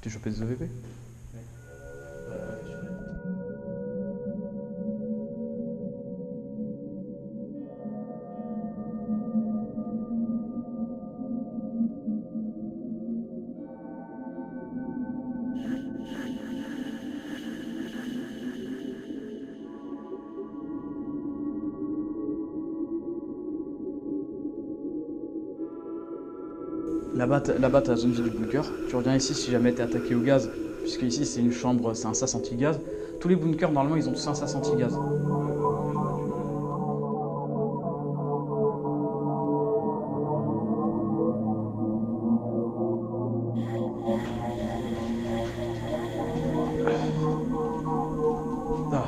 T'es chopé des EVP? Là-bas, t'as la zone vide du bunker. Tu reviens ici si jamais t'es attaqué au gaz, puisque ici c'est une chambre, c'est un sas anti-gaz. Tous les bunkers, normalement, ils ont tous un sas anti-gaz. Ah,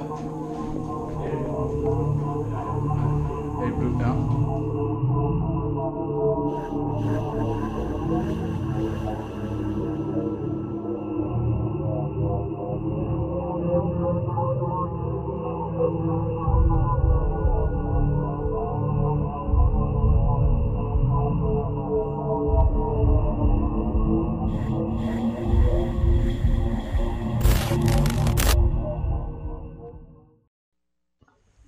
elle est bleue, hein.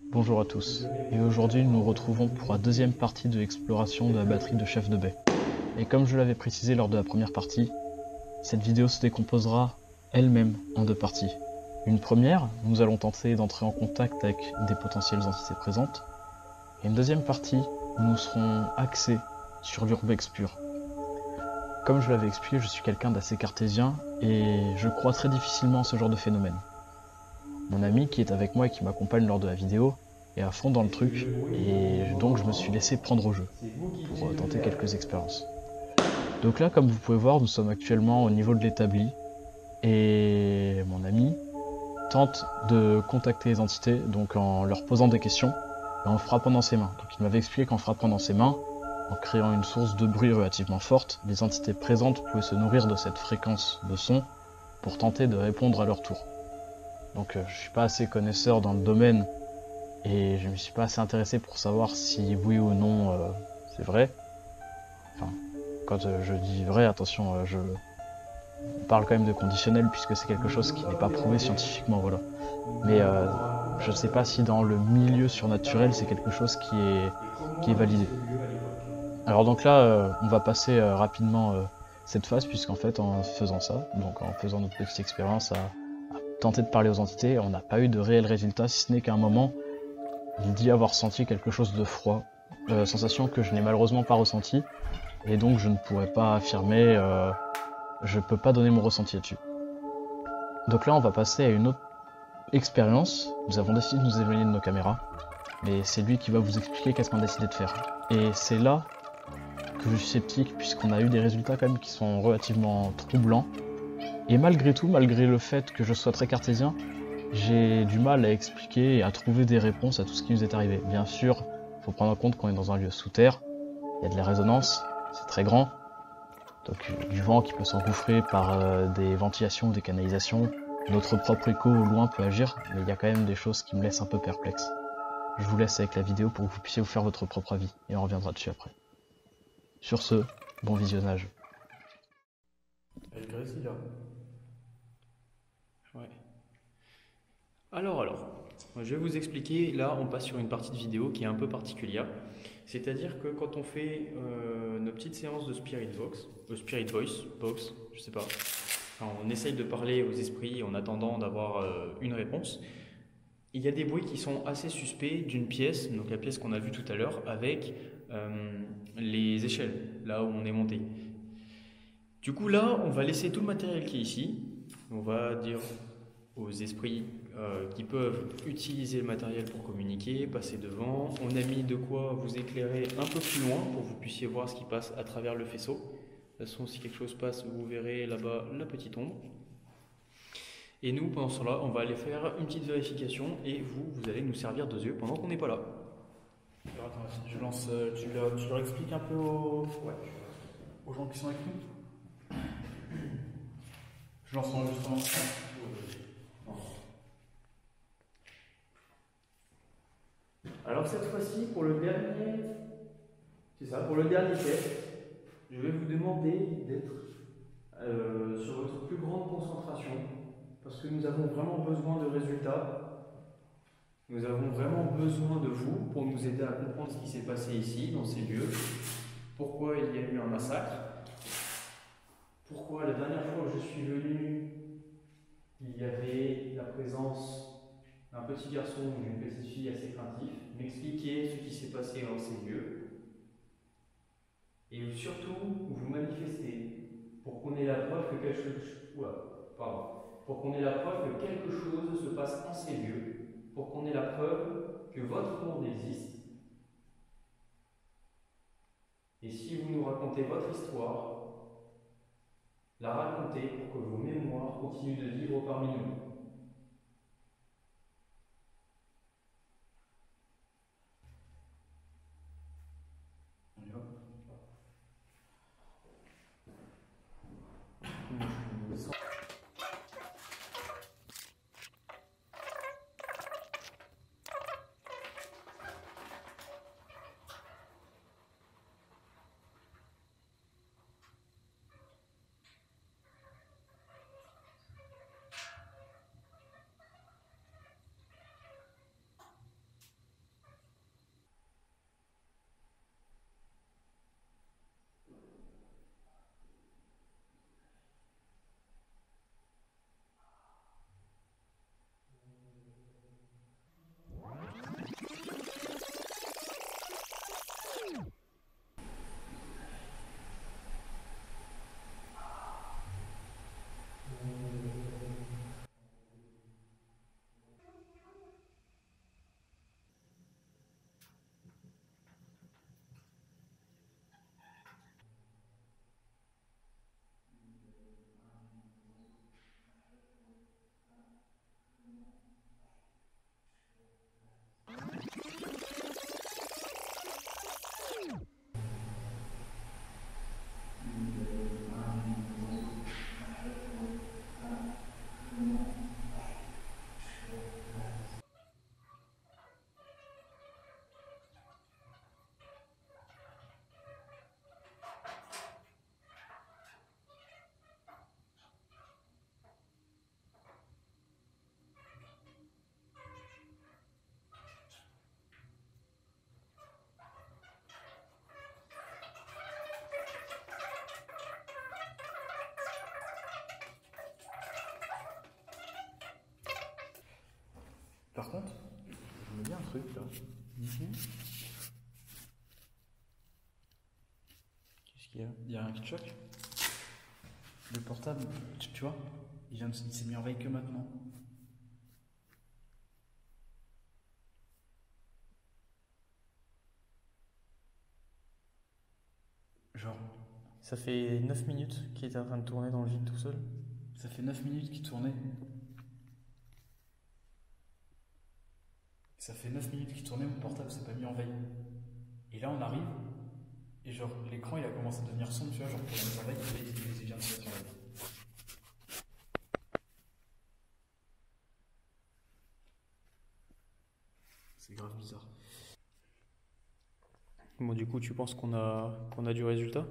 Bonjour à tous, et aujourd'hui nous nous retrouvons pour la deuxième partie de l'exploration de la batterie de chef de baie. Et comme je l'avais précisé lors de la première partie, cette vidéo se décomposera elle-même en deux parties. Une première, nous allons tenter d'entrer en contact avec des potentielles entités présentes, et une deuxième partie où nous serons axés sur l'urbex pur. Comme je l'avais expliqué, je suis quelqu'un d'assez cartésien, et je crois très difficilement à ce genre de phénomène. Mon ami qui est avec moi et qui m'accompagne lors de la vidéo est à fond dans le truc, et donc je me suis laissé prendre au jeu pour tenter quelques expériences. Donc là, comme vous pouvez voir, nous sommes actuellement au niveau de l'établi, et mon ami tente de contacter les entités, donc en leur posant des questions, et en frappant dans ses mains. Donc il m'avait expliqué qu'en frappant dans ses mains, en créant une source de bruit relativement forte, les entités présentes pouvaient se nourrir de cette fréquence de son pour tenter de répondre à leur tour. Donc je suis pas assez connaisseur dans le domaine, et je me suis pas assez intéressé pour savoir si oui ou non c'est vrai. Enfin, quand je dis vrai, attention, on parle quand même de conditionnel puisque c'est quelque chose qui n'est pas prouvé scientifiquement, voilà. Mais je sais pas si dans le milieu surnaturel c'est quelque chose qui est validé. Alors donc là, on va passer rapidement cette phase puisqu'en fait en faisant ça, donc en faisant notre petite expérience à tenter de parler aux entités, on n'a pas eu de réel résultat si ce n'est qu'à un moment, il dit avoir senti quelque chose de froid, sensation que je n'ai malheureusement pas ressentie, et donc je ne pourrais pas affirmer, je peux pas donner mon ressenti là-dessus. Donc là on va passer à une autre expérience, nous avons décidé de nous éloigner de nos caméras, mais c'est lui qui va vous expliquer qu'est-ce qu'on a décidé de faire. Et c'est là que je suis sceptique puisqu'on a eu des résultats quand même qui sont relativement troublants, et malgré tout, malgré le fait que je sois très cartésien, j'ai du mal à expliquer et à trouver des réponses à tout ce qui nous est arrivé. Bien sûr, il faut prendre en compte qu'on est dans un lieu sous terre, il y a de la résonance, c'est très grand, donc du vent qui peut s'engouffrer par des ventilations ou des canalisations, notre propre écho au loin peut agir, mais il y a quand même des choses qui me laissent un peu perplexe. Je vous laisse avec la vidéo pour que vous puissiez vous faire votre propre avis, et on reviendra dessus après. Sur ce, bon visionnage. Elle grésille là. Ouais. Alors, je vais vous expliquer. Là, on passe sur une partie de vidéo qui est un peu particulière. C'est-à-dire que quand on fait nos petites séances de Spirit Voice Box, je sais pas, enfin, on essaye de parler aux esprits en attendant d'avoir une réponse. Il y a des bruits qui sont assez suspects d'une pièce, donc la pièce qu'on a vue tout à l'heure, avec les échelles, là où on est monté. Du coup, là, on va laisser tout le matériel qui est ici. On va dire aux esprits qui peuvent utiliser le matériel pour communiquer, passer devant. On a mis de quoi vous éclairer un peu plus loin pour que vous puissiez voir ce qui passe à travers le faisceau. De toute façon, si quelque chose passe, vous verrez là-bas la petite ombre. Et nous, pendant ce temps-là, on va aller faire une petite vérification et vous allez nous servir de yeux pendant qu'on n'est pas là. Alors attends, je lance, tu leur expliques un peu aux gens qui sont avec nous. Je lance l'enregistrement. Alors cette fois-ci, pour le dernier, pour le dernier test, je vais vous demander d'être sur votre plus grande attention, parce que nous avons vraiment besoin de résultats. Nous avons vraiment besoin de vous pour nous aider à comprendre ce qui s'est passé ici, dans ces lieux. Pourquoi il y a eu un massacre. Pourquoi la dernière fois que je suis venu, il y avait la présence d'un petit garçon ou d'une petite fille assez craintif, m'expliquer ce qui s'est passé dans ces lieux. Et surtout, vous manifestez pour qu'on ait la preuve que quelque chose, pour qu'on ait la preuve que quelque chose se passe en ces lieux, pour qu'on ait la preuve que votre monde existe. Et si vous nous racontez votre histoire, la racontez pour que vos mémoires continuent de vivre parmi nous. On y va. Par contre, je me dis un truc là. Qu'est-ce qu'il y a? Il y a un qui te choque. Le portable, tu vois, il s'est mis en veille que maintenant. Genre. Ça fait 9 minutes qu'il était en train de tourner dans le vide tout seul. Ça fait 9 minutes qu'il tournait. Ça fait 9 minutes qu'il tournait, mon portable s'est pas mis en veille. Et là on arrive, et genre l'écran il a commencé à devenir sombre, tu vois, genre pour la mise en veille, il vient de se mettre en veille. C'est grave bizarre. Bon, du coup, tu penses qu'on a du résultat?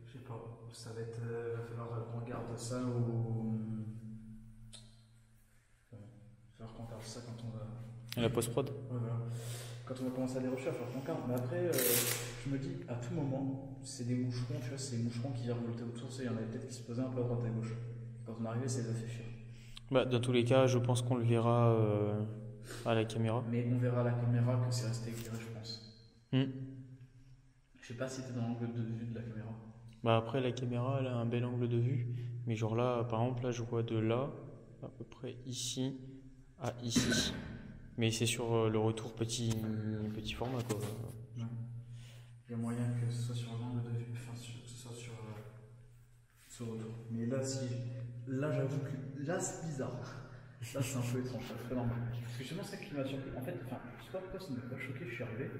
Je sais pas, ça va être. Va falloir qu'on regarde ça ou. Il va falloir qu'on regarde ça quand on va. À la post-prod? Ouais, voilà. Quand on va commencer les recherches, alors qu'on regarde. Mais après, je me dis, à tout moment, c'est des moucherons, tu vois, c'est des moucherons qui revoltaient autour, il y en avait peut-être qui se posaient un peu à droite à gauche. Quand on arrivait, ça les a fait fuir. Bah, dans tous les cas, je pense qu'on le verra à la caméra. Mais on verra à la caméra que c'est resté éclairé, je pense. Je sais pas si t'es dans l'angle de vue de la caméra. Bah, après, la caméra, elle a un bel angle de vue. Mais genre là, par exemple, là, je vois de là, à peu près ici, à ici. Mais c'est sur le retour petit format, quoi. Ouais. Il y a moyen que ce soit sur l'angle de vue, enfin, que ce soit sur ce retour. Mais là, là, j'avoue que là, c'est bizarre. Là, c'est un peu étrange, c'est pas normal. Parce que justement, c'est ça qui m'a surpris. En fait, enfin, je sais pas pourquoi ça ne m'a pas choqué, je suis arrivé.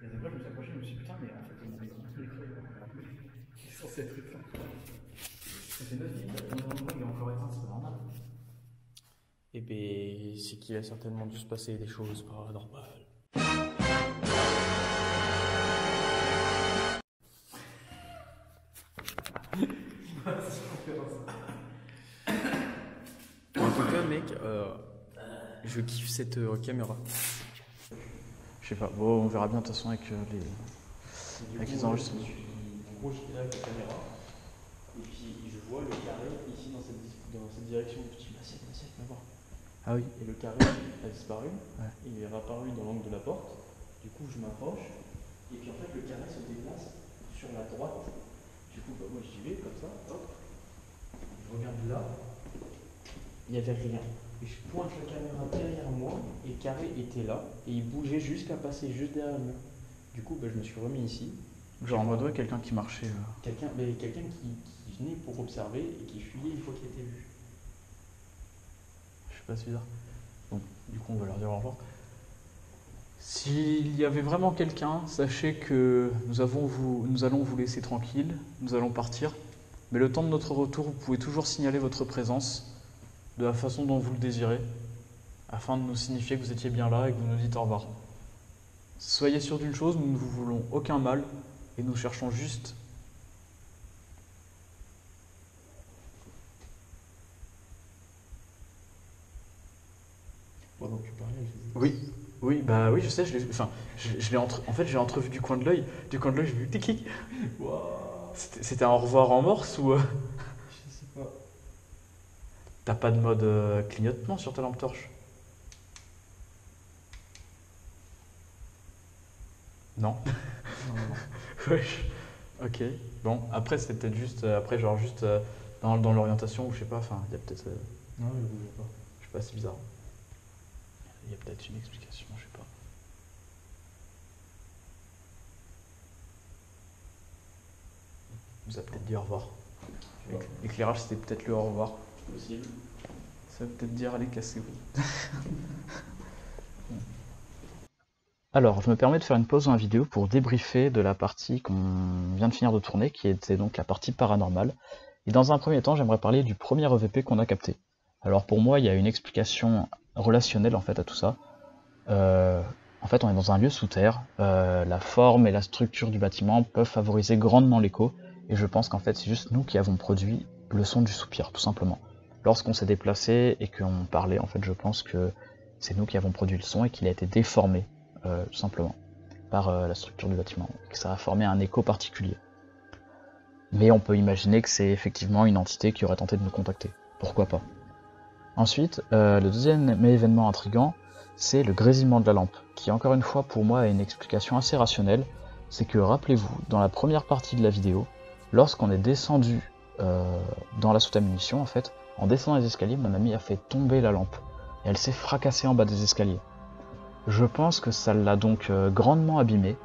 Il y a des fois, je me suis approché, je me suis dit, putain, mais en fait, mon écran, il est censé être éteint. Ça fait 9 minutes, il est encore éteint, c'est pas normal. Eh ben, c'est qu'il a certainement dû se passer des choses paranormales. tout cas, mec, je kiffe cette caméra. Je sais pas, bon, on verra bien de toute façon avec les enregistrements. En gros, j'étais là avec la caméra, et puis je vois le carré ici dans cette direction. Je dis, assiette, viens voir. Ah oui. Et le carré a disparu, Ouais. il est réapparu dans l'angle de la porte. Du coup, je m'approche, et puis en fait, le carré se déplace sur la droite. Du coup, bah, moi j'y vais comme ça, hop. Je regarde là, il n'y avait rien. Et je pointe la caméra derrière moi, et le carré était là, et il bougeait jusqu'à passer juste derrière le mur. Du coup, bah, je me suis remis ici. Genre en mode ouais, quelqu'un qui marchait. Quelqu'un qui venait pour observer et qui fuyait une fois qu'il était vu. Je sais pas, c'est bizarre. Bon, du coup, on va leur dire au revoir. S'il y avait vraiment quelqu'un, sachez que nous allons vous laisser tranquille, nous allons partir. Mais le temps de notre retour, vous pouvez toujours signaler votre présence de la façon dont vous le désirez, afin de nous signifier que vous étiez bien là et que vous nous dites au revoir. Soyez sûr d'une chose, nous ne vous voulons aucun mal et nous cherchons juste Pendant que tu parlais, Oui, bah oui, je sais, je l'ai en fait, j'ai entrevu du coin de l'œil. Du coin de l'œil, j'ai vu tic. Wow. C'était un au revoir en morse ou Je sais pas. t'as pas de mode clignotement sur ta lampe torche? Non. Wesh. Ok. Bon, après c'est peut-être juste dans l'orientation ou je sais pas. Enfin, il y a peut-être, Non, je ne bougeais pas. je sais pas, c'est bizarre. Il y a peut-être une explication, je sais pas. Il nous a peut-être dit au revoir. L'éclairage, c'était peut-être le au revoir. Possible. Ça veut peut-être dire allez, cassez-vous. Alors, je me permets de faire une pause dans la vidéo pour débriefer de la partie qu'on vient de finir de tourner, qui était donc la partie paranormale. Et dans un premier temps, j'aimerais parler du premier EVP qu'on a capté. Alors pour moi, il y a une explication relationnelle en fait à tout ça. En fait, on est dans un lieu sous terre. La forme et la structure du bâtiment peuvent favoriser grandement l'écho. Et je pense qu'en fait, c'est juste nous qui avons produit le son du soupir, tout simplement. Lorsqu'on s'est déplacé et qu'on parlait, en fait, je pense que c'est nous qui avons produit le son et qu'il a été déformé, tout simplement, par la structure du bâtiment. Et que ça a formé un écho particulier. Mais on peut imaginer que c'est effectivement une entité qui aurait tenté de nous contacter. Pourquoi pas. Ensuite, le deuxième événement intriguant, c'est le grésillement de la lampe, qui encore une fois pour moi a une explication assez rationnelle. C'est que rappelez-vous, dans la première partie de la vidéo, lorsqu'on est descendu dans la soute à munitions, en fait, en descendant les escaliers, mon ami a fait tomber la lampe. Et elle s'est fracassée en bas des escaliers. Je pense que ça l'a donc grandement abîmée,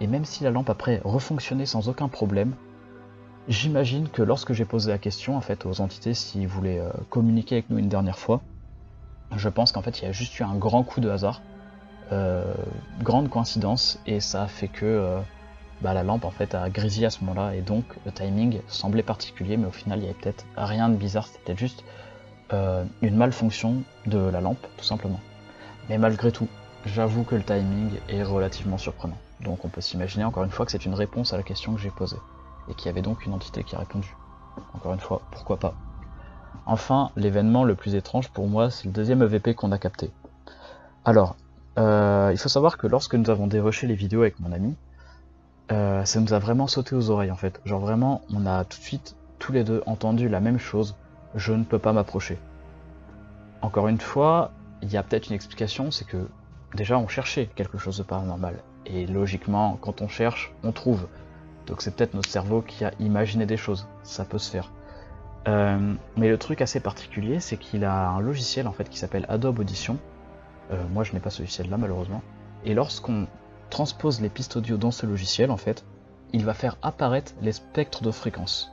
et même si la lampe après refonctionnait sans aucun problème, j'imagine que lorsque j'ai posé la question en fait aux entités s'ils voulaient communiquer avec nous une dernière fois, je pense qu'en fait il y a juste eu un grand coup de hasard, grande coïncidence, et ça a fait que la lampe en fait a grésillé à ce moment-là, et donc le timing semblait particulier, mais au final il y avait peut-être rien de bizarre, c'était peut-être juste une malfonction de la lampe tout simplement. Mais malgré tout, j'avoue que le timing est relativement surprenant, donc on peut s'imaginer encore une fois que c'est une réponse à la question que j'ai posée. Et qu'il y avait donc une entité qui a répondu. Encore une fois, pourquoi pas. Enfin, l'événement le plus étrange pour moi, c'est le deuxième EVP qu'on a capté. Alors, il faut savoir que lorsque nous avons dérushé les vidéos avec mon ami, ça nous a vraiment sauté aux oreilles en fait. Genre vraiment, on a tout de suite, tous les deux, entendu la même chose. Je ne peux pas m'approcher. Encore une fois, il y a peut-être une explication, c'est que déjà on cherchait quelque chose de paranormal. Et logiquement, quand on cherche, on trouve. Donc c'est peut-être notre cerveau qui a imaginé des choses, ça peut se faire. Mais le truc assez particulier, c'est qu'il a un logiciel en fait qui s'appelle Adobe Audition. Moi je n'ai pas ce logiciel là malheureusement. Et lorsqu'on transpose les pistes audio dans ce logiciel en fait, il va faire apparaître les spectres de fréquences.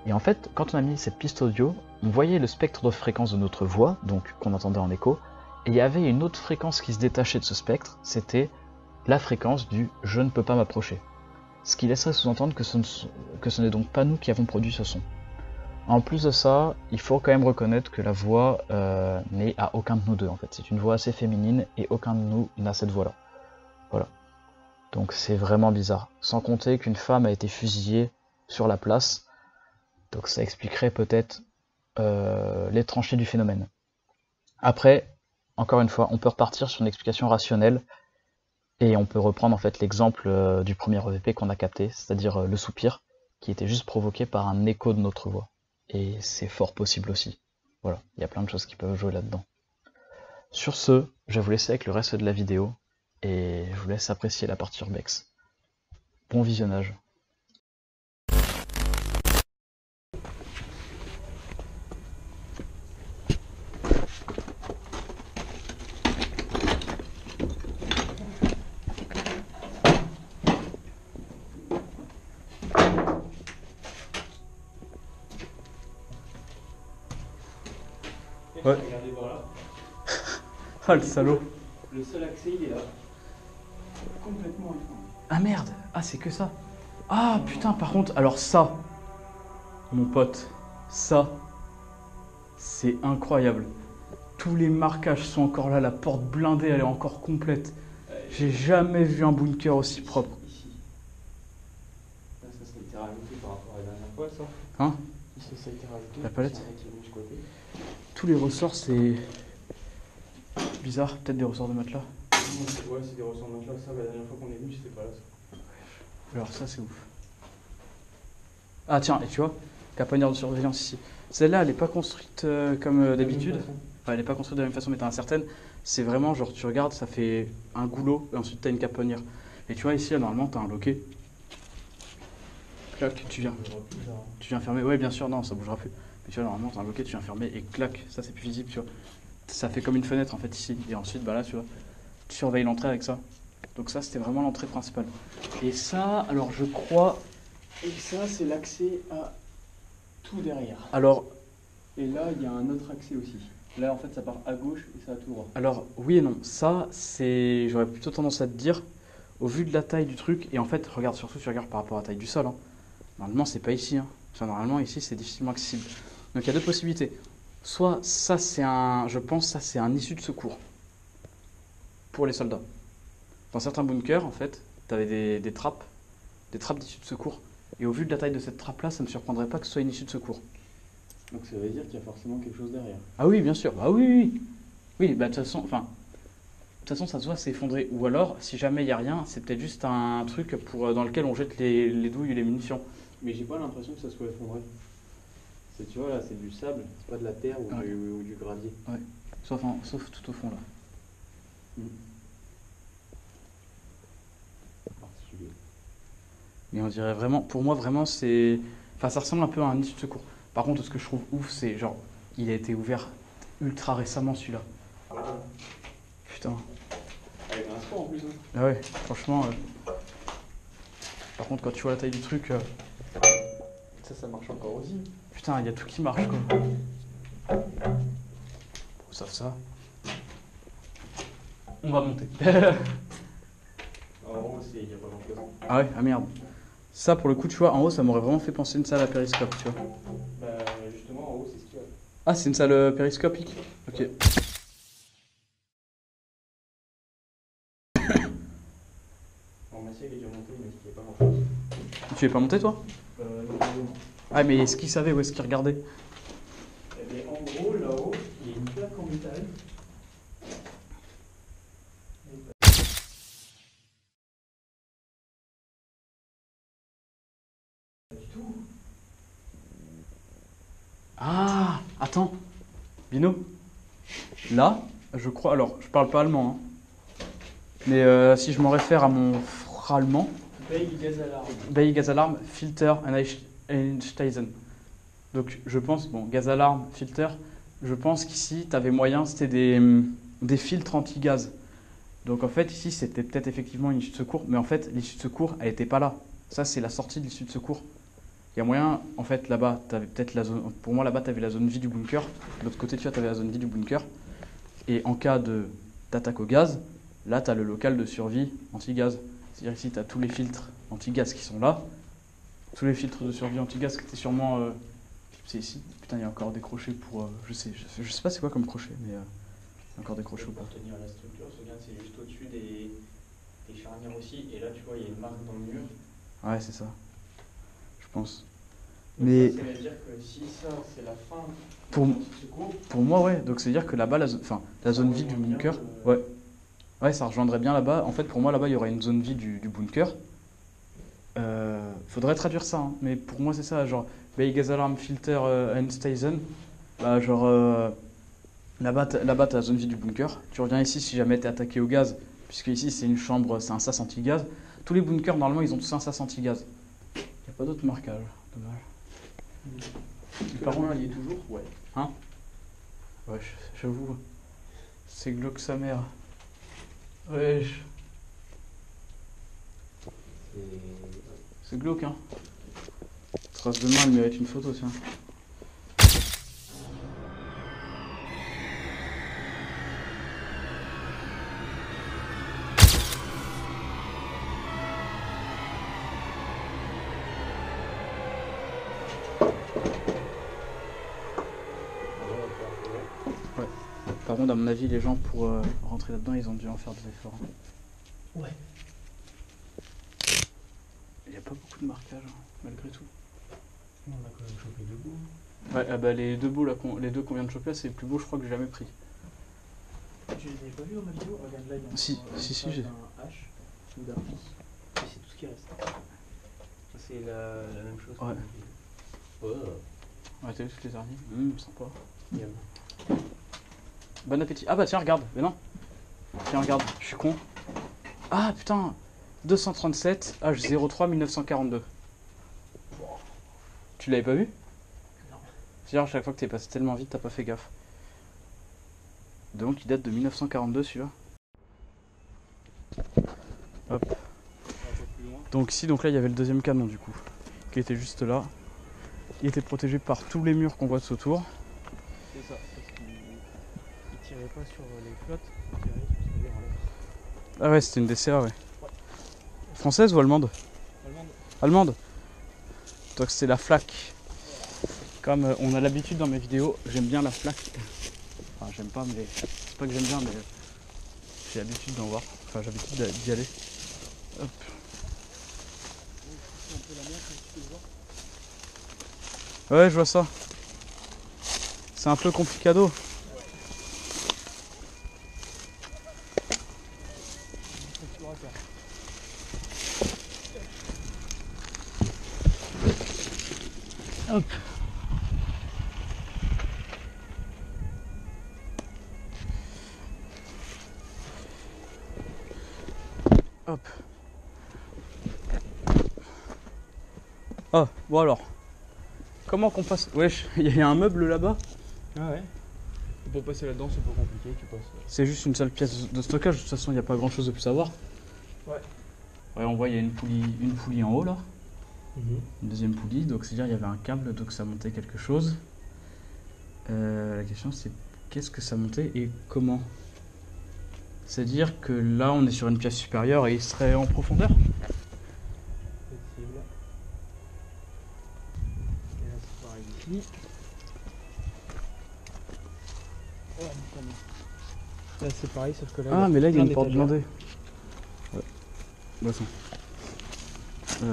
Et en fait, quand on a mis cette piste audio, on voyait le spectre de fréquence de notre voix, donc qu'on entendait en écho, et il y avait une autre fréquence qui se détachait de ce spectre, c'était la fréquence du « je ne peux pas m'approcher ». Ce qui laisserait sous-entendre que ce n'est donc pas nous qui avons produit ce son. En plus de ça, il faut quand même reconnaître que la voix n'est à aucun de nous deux en fait. C'est une voix assez féminine et aucun de nous n'a cette voix-là. Voilà. Donc c'est vraiment bizarre. Sans compter qu'une femme a été fusillée sur la place. Donc ça expliquerait peut-être l'étrangeté du phénomène. Après, encore une fois, on peut repartir sur une explication rationnelle et on peut reprendre en fait l'exemple du premier EVP qu'on a capté, c'est-à-dire le soupir, qui était juste provoqué par un écho de notre voix. Et c'est fort possible aussi. Voilà, il y a plein de choses qui peuvent jouer là-dedans. Sur ce, je vais vous laisser avec le reste de la vidéo et je vous laisse apprécier la partie urbex. Bon visionnage. Ouais. Regardez par là. Ah le salaud. Le seul accès il est là. Complètement étrange. Ah merde. Ah c'est que ça. Ah putain par contre, alors ça, mon pote, ça, c'est incroyable. Tous les marquages sont encore là, la porte blindée elle est encore complète. J'ai jamais vu un bunker aussi propre. Ici. Là, ça a été rajouté par rapport à la dernière fois, ça. Hein? Ici, ça a été rajouté. La palette? C'est un qui est de côté. Tous les ressorts c'est bizarre, peut-être des ressorts de matelas. Ouais, c'est des ressorts de matelas. Ça, la dernière fois qu'on est venu, c'était pas là. Ça. Alors ça c'est ouf. Ah tiens, et tu vois, caponnière de surveillance ici. Celle-là elle est pas construite comme d'habitude. Enfin, elle est pas construite de la même façon mais t'as certaine. C'est vraiment genre tu regardes, ça fait un goulot et ensuite t'as une caponnière. Et tu vois ici là, normalement t'as un loquet. Clac, tu viens fermer. Ouais bien sûr, non ça bougera plus. Mais tu vois normalement t'as un loquet, tu viens fermer et clac, ça c'est plus visible tu vois. Ça fait comme une fenêtre en fait ici. Et ensuite bah là tu vois, tu surveilles l'entrée avec ça. Donc ça c'était vraiment l'entrée principale. Et ça, alors je crois... Et ça, c'est l'accès à tout derrière. Alors, Et là, il y a un autre accès aussi. Là, en fait, ça part à gauche et ça va tout droit. alors oui et non. Ça, c'est... J'aurais plutôt tendance à te dire, au vu de la taille du truc, et en fait, regarde, surtout tu regardes par rapport à la taille du sol. Hein. Normalement, c'est pas ici. Hein. Enfin, normalement, ici, c'est difficilement accessible. Donc il y a deux possibilités. Soit ça, c'est un... Je pense ça, c'est un issue de secours. Pour les soldats. Dans certains bunkers, en fait, tu avais des trappes d'issue de secours. Et au vu de la taille de cette trappe-là, ça ne me surprendrait pas que ce soit une issue de secours. Donc ça veut dire qu'il y a forcément quelque chose derrière. Ah oui, bien sûr. Ah oui, oui. Oui, bah de toute façon, enfin, de toute façon, ça se voit s'effondrer. Ou alors, si jamais il n'y a rien, c'est peut-être juste un truc pour, dans lequel on jette les douilles et les munitions. Mais j'ai pas l'impression que ça soit effondré. Tu vois, là, c'est du sable, c'est pas de la terre ou, Ouais. ou du gravier. Sauf tout au fond là. Particulier. Mais on dirait vraiment, pour moi, vraiment, c'est. Enfin, ça ressemble un peu à un issue de secours. Par contre, ce que je trouve ouf, c'est genre, il a été ouvert ultra récemment celui-là. Putain. Avec un sport en plus. Hein. Ah ouais, franchement. Par contre, quand tu vois la taille du truc, Ça marche encore aussi. putain, il y a tout qui marche quoi. Sauf ça. On va monter. En haut, il n'y a pas grand-chose. Ah ouais, ah merde. Ça, pour le coup, tu vois, en haut, ça m'aurait vraiment fait penser à une salle à périscope, tu vois. Bah, justement, en haut, c'est ce qu'il y a. Ah, c'est une salle périscopique. Ok. En Massier, il est déjà monté, mais il n'y a pas grand-chose. Tu es pas monté, toi? Non. Ah, mais est-ce qu'il savait où est-ce qu'il regardait? Eh bien, en gros, là-haut, il y a une plaque en métal. Ah, attends. Bino. Là, je crois. Alors, je parle pas allemand, hein. Mais si je m'en réfère à mon frère allemand, Bay Gaz Alarm. Bay Gas Alarm, Filter, Einsteisen. Donc, je pense, bon, Gas Alarm, Filter, je pense qu'ici, tu avais moyen, c'était des filtres anti-gaz. Donc, en fait, ici, c'était peut-être effectivement une issue de secours, mais en fait, l'issue de secours, elle n'était pas là. Ça, c'est la sortie de l'issue de secours. Il y a moyen, en fait, là-bas, tu avais peut-être la zone. Pour moi, là-bas, tu avais la zone vie du bunker. De l'autre côté, tu vois, tu avais la zone vie du bunker. Et en cas d'attaque au gaz, là, tu as le local de survie anti-gaz. C'est-à-dire ici, tu as tous les filtres anti-gaz qui sont là. Tous les filtres de survie anti-gaz qui étaient sûrement. C'est ici. Putain, il y a encore des crochets pour. Je sais pas c'est quoi comme crochet, mais il y a encore des crochets ou pas. Pour tenir la structure, regarde, c'est juste au-dessus des charnières aussi. Et là, tu vois, il y a une marque dans le mur. Ouais, c'est ça. Je pense. Mais Ça veut dire que si ça, c'est la fin pour, du secours, pour moi, ouais. Donc c'est-à-dire que là-bas, la zone vide du bunker, ouais. Ouais, ça rejoindrait bien là-bas. En fait, pour moi, là-bas, il y aurait une zone vide du bunker. Faudrait traduire ça, hein. Mais pour moi, c'est ça. Genre, Beigasalarm Filter Einsteisen. Bah, genre, là-bas, t'as la zone vide du bunker. Tu reviens ici si jamais t'es attaqué au gaz. Puisque ici, c'est une chambre, c'est un sas anti-gaz. Tous les bunkers, normalement, ils ont tous un sas anti-gaz. Il n'y a pas d'autre marquage. Dommage. par contre, il y est toujours. Ouais. Hein? Ouais, j'avoue. C'est glauque sa mère. Wesh. C'est glauque, hein. Trace de main, elle mérite une photo, tiens. Par contre, à mon avis, les gens, pour rentrer là-dedans, ils ont dû en faire des efforts. Ouais. Il n'y a pas beaucoup de marquage, hein, malgré tout. On a quand même chopé deux bouts. Ouais, ah bah, les deux bouts, là, les deux qu'on vient de choper, là, c'est les plus beaux, je crois, que j'ai jamais pris. Tu les avais pas vus dans ma vidéo? Regarde là, il y a Si, j'ai. un H ou d'un I. Et c'est tout ce qui reste. C'est la même chose. Ouais. Ouais. Ouais, t'as vu toutes les araignées? Sympa. Miam. Bon appétit. Ah bah tiens, regarde. Mais non. Tiens, regarde. Je suis con. Ah putain. 237 H03 1942. Tu l'avais pas vu? Non. C'est-à-dire, à chaque fois que t'es passé tellement vite, t'as pas fait gaffe. Donc, il date de 1942, celui-là. Hop. Donc ici, donc là, il y avait le deuxième canon, du coup, qui était juste là. Il était protégé par tous les murs qu'on voit de ce tour. C'est ça, parce qu'il tirait pas sur les flottes, il tirait sur ce qu'il y avait en l'air. Ah ouais, c'était une DCA, ouais. Française ou allemande? Allemande. Donc c'est la FLAK. Comme on a l'habitude dans mes vidéos, j'aime bien la FLAK. Enfin, j'aime pas, mais c'est pas que j'aime bien, mais j'ai l'habitude d'en voir. Enfin, j'ai l'habitude d'y aller. Hop. Ouais, je vois ça. C'est un peu complicado. Hop. Hop. Ah, bon alors. Comment qu'on passe? Wesh, il y a un meuble là-bas. Ah ouais. Pour passer là-dedans, c'est pas compliqué, tu passes. C'est juste une seule pièce de stockage, de toute façon il n'y a pas grand chose de plus à voir. Ouais. Ouais, on voit il y a une poulie en haut là. Une deuxième poulie, donc c'est-à-dire il y avait un câble, donc ça montait quelque chose. La question c'est qu'est-ce que ça montait et comment? C'est-à-dire que là on est sur une pièce supérieure et il serait en profondeur? Possible. Et là c'est pareil ici. Là c'est pareil, sauf que là. Ah mais là il y a plein une porte d'étagères. blindée. Ouais. Bah, attends.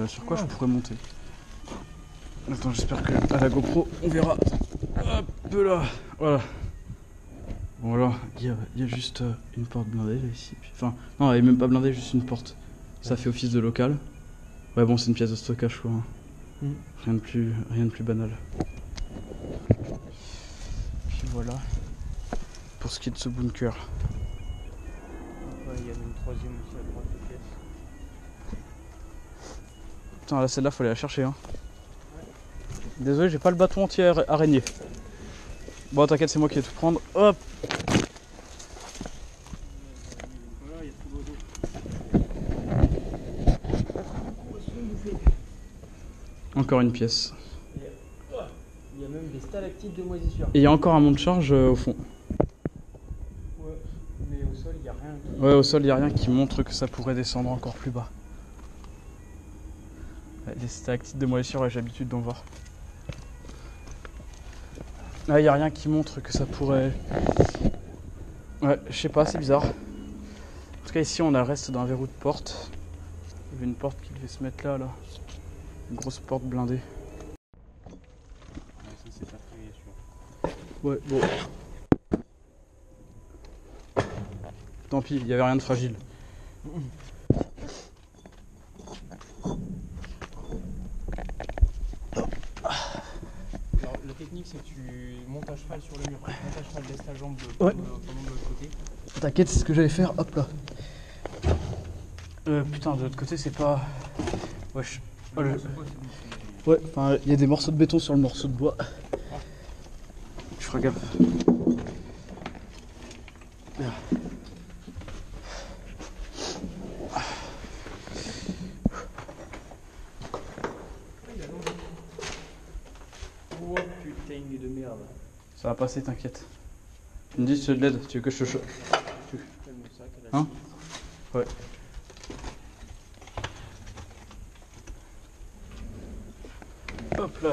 Sur quoi je pourrais monter? Attends, j'espère que à la GoPro on verra. Hop là, voilà. Bon voilà, il y a juste une porte blindée là ici. Enfin, non, elle est même pas blindée, juste une porte. Ça fait office de local. Ouais bon, c'est une pièce de stockage quoi. Rien de plus banal. Puis voilà. Pour ce qui est de ce bunker. Ouais, il y en a une troisième aussi à droite de pièce. Putain, là celle-là, faut aller la chercher hein. Désolé, j'ai pas le bâton anti-araignée. Bon, t'inquiète, c'est moi qui vais tout prendre. Hop. Voilà, il y a tout l'eau. Encore une pièce. Il y a même des stalactites de moisissure. Et il y a encore un monte charge au fond. Ouais, mais au sol, il n'y a rien. Ouais, au sol, il n'y a rien qui montre que ça pourrait descendre encore plus bas. Ouais, les stalactites de moisissure, ouais, j'ai l'habitude d'en voir. Là, il n'y a rien qui montre que ça pourrait... Ouais, je sais pas, c'est bizarre. En tout cas, ici, on a le reste d'un verrou de porte. Il y avait une porte qui devait se mettre là, là. Une grosse porte blindée. Ouais, bon. Tant pis, il n'y avait rien de fragile. Alors, la technique, c'est que tu montes à cheval sur le mur. Monte à cheval, laisse ta jambe Ouais. pendant de l'autre côté. T'inquiète, c'est ce que j'allais faire. Hop là. Putain, de l'autre côté, c'est pas. Wesh. Oh, ouais, enfin, il y a des morceaux de béton sur le morceau de bois. Je ferai gaffe. Bien. Oh putain de merde. Ça va passer, t'inquiète. Tu me dis si tu veux de l'aide, tu veux que je te chope. Hein? Ouais. Hop là.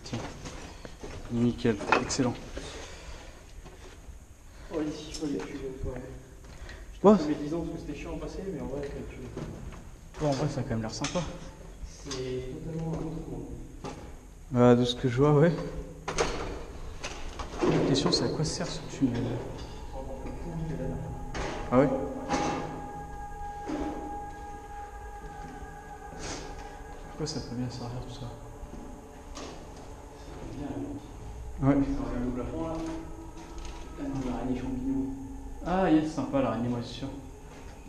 Tiens. Nickel, excellent. Ouais, ici, je peux les tuer une fois. Quoi? Mais disons parce que c'était chiant en passé, mais en vrai, avec la tuer. Ouais, en vrai, ça a quand même l'air sympa. C'est totalement un autre monde. De ce que je vois, ouais. La question, c'est à quoi sert ce tunnel? Ah ouais? À quoi ça peut bien servir tout ça? Ouais. Ah yes, sympa l'araignée moisissure.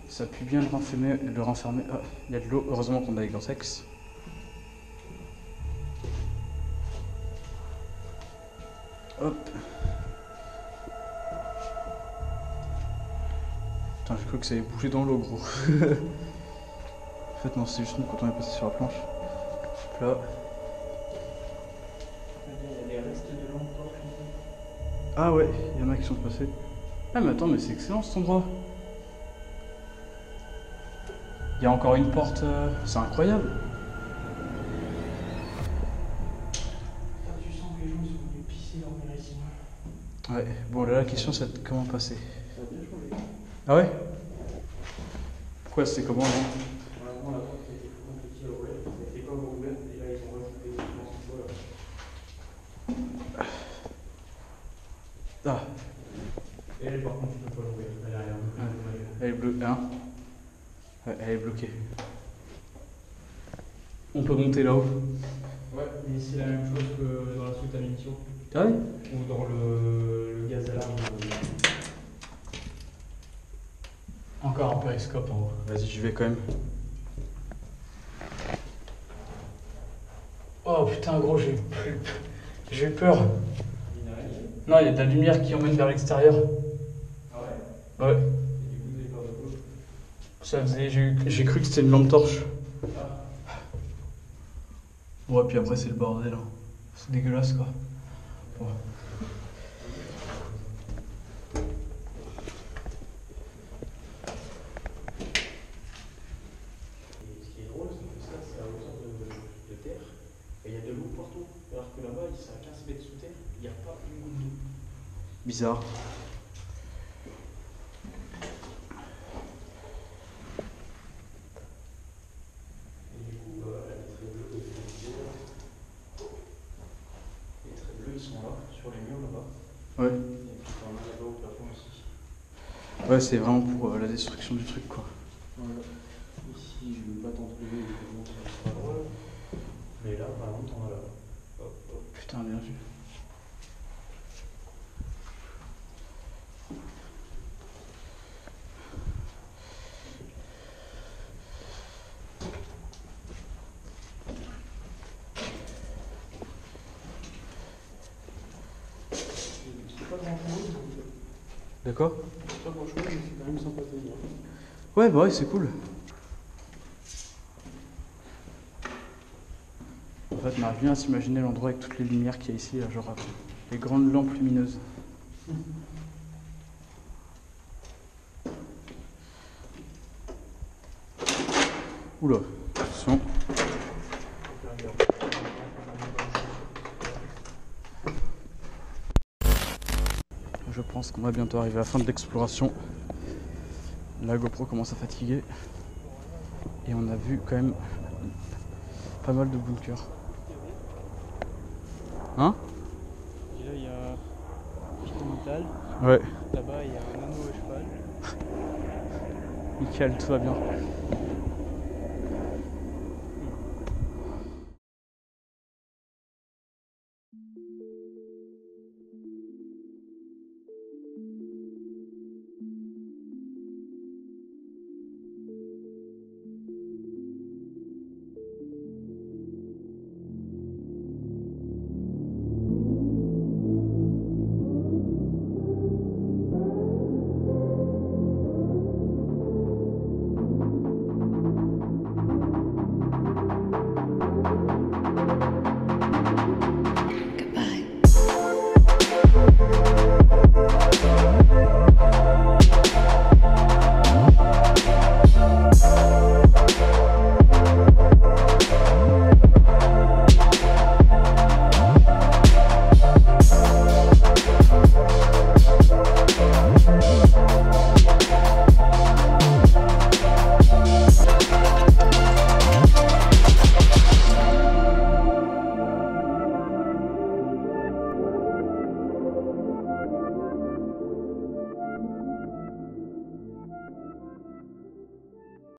Ça pue bien le renfermer. Ah, il y a de l'eau, heureusement qu'on a les Gore-Tex. Hop. Putain, j'ai cru que ça allait bouger dans l'eau, gros. En fait, non, c'est juste nous quand on est passé sur la planche. Hop là. Il y a des restes de lampe torche ici. Ah ouais, il y en a qui sont passés. Ah mais attends, mais c'est excellent cet endroit. Il y a encore une porte, c'est incroyable. Tu sens que les gens ils sont venus pisser leur mère ici. Ouais, bon là la question c'est de comment passer. Ça a bien changé. Ah ouais? Pourquoi c'est comment là? Vraiment, la porte était plus compliquée à ouvrir. Elle était pas ouverte et là ils ont rajouté des choses là. Ah, Et elle, par contre, tu peux pas l'ouvrir. Elle est arrière. elle est bloquée. Hein? Ouais, elle est bloquée. On peut monter là-haut. Ouais, et c'est la même chose que dans la soute à munitions. Ah ouais? Ou dans le gaz alarme. Encore un périscope en haut. Vas-y, j'y vais quand même. Oh putain gros, j'ai eu peur. Non, il y a de la lumière qui emmène vers l'extérieur. Ah ouais? Ouais. Et du coup, vous avez peur de quoi? Ça faisait. J'ai cru que c'était une lampe torche. Ah. Ouais, puis après c'est le bordel. Hein. C'est dégueulasse quoi. Ouais. Et ce qui est drôle, c'est que ça, c'est à hauteur de terre. Et il y a de l'eau partout. Alors que là-bas, c'est à 15 mètres sous terre, il n'y a pas une goutte d'eau. Bizarre. Et du coup, les traits bleus, les traits bleus, ils sont là, sur les murs là-bas. Ouais. Et puis t'en as là-bas au plafond aussi. Ouais, c'est vraiment pour la destruction du truc quoi. Voilà. Ici, je ne veux pas t'enlever, évidemment, ça sera drôle. Mais là, par exemple, t'en as là. Hop, hop. Putain, bien vu. C'est pas grand-chose. D'accord? C'est pas grand-chose, mais c'est quand même sympa de venir. Ouais, bah ouais, c'est cool. En fait, on arrive bien à s'imaginer l'endroit avec toutes les lumières qu'il y a ici, là, genre les grandes lampes lumineuses. Oula, attention. Je pense qu'on va bientôt arriver à la fin de l'exploration. La GoPro commence à fatiguer. Et on a vu quand même pas mal de bunkers. Hein? cheval. Ouais, Là-bas, il y a un anneau à cheval. nickel, tout va bien.